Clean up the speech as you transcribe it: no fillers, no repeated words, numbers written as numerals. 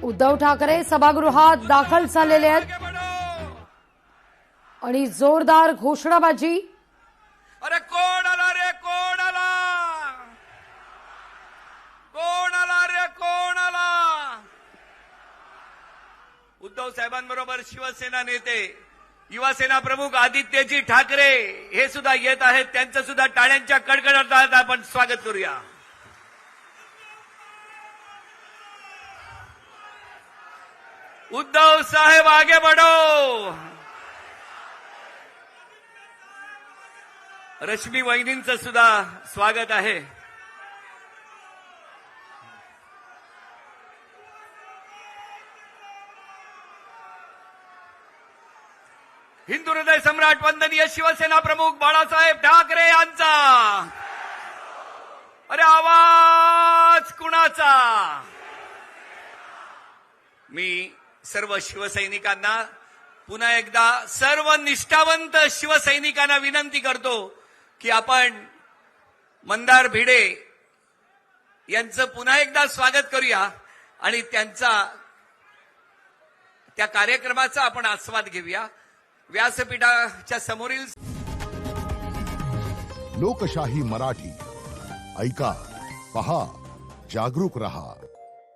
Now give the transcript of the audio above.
उद्धव ठाकरे सभागृहात दाखल झालेले आहेत आणि जोरदार घोषणाबाजी। अरे कोण आला रे, कोण आला, कोण आला रे, कोण आला। उद्धव साहेबांबरोबर शिवसेना नेते युवासेना प्रमुख आदित्यजी ठाकरे हे सुद्धा येत आहेत। त्यांचं सुद्धा टाळ्यांच्या कडकडाटात आपण स्वागत करूया। उद्धव साहेब आगे बढ़ो। रश्मी वहिनींचं सुद्धा स्वागत आहे। हिंदू हृदय सम्राट वंदनीय शिवसेना प्रमुख बाळासाहेब ठाकरे यांचा अरे आवाज कुणाचा। मी सर्व शिवसैनिकांना पुन्हा एकदा सर्व निष्ठावंत शिवसैनिकांना विनंती करतो की आपण मंदार भिडे यांचं पुन्हा एकदा स्वागत करूया आणि त्या कार्यक्रमाचा आपण आस्वाद घेऊया। व्यासपीठाच्या समोरील लोकशाही मराठी ऐका, पहा, जागरूक रहा।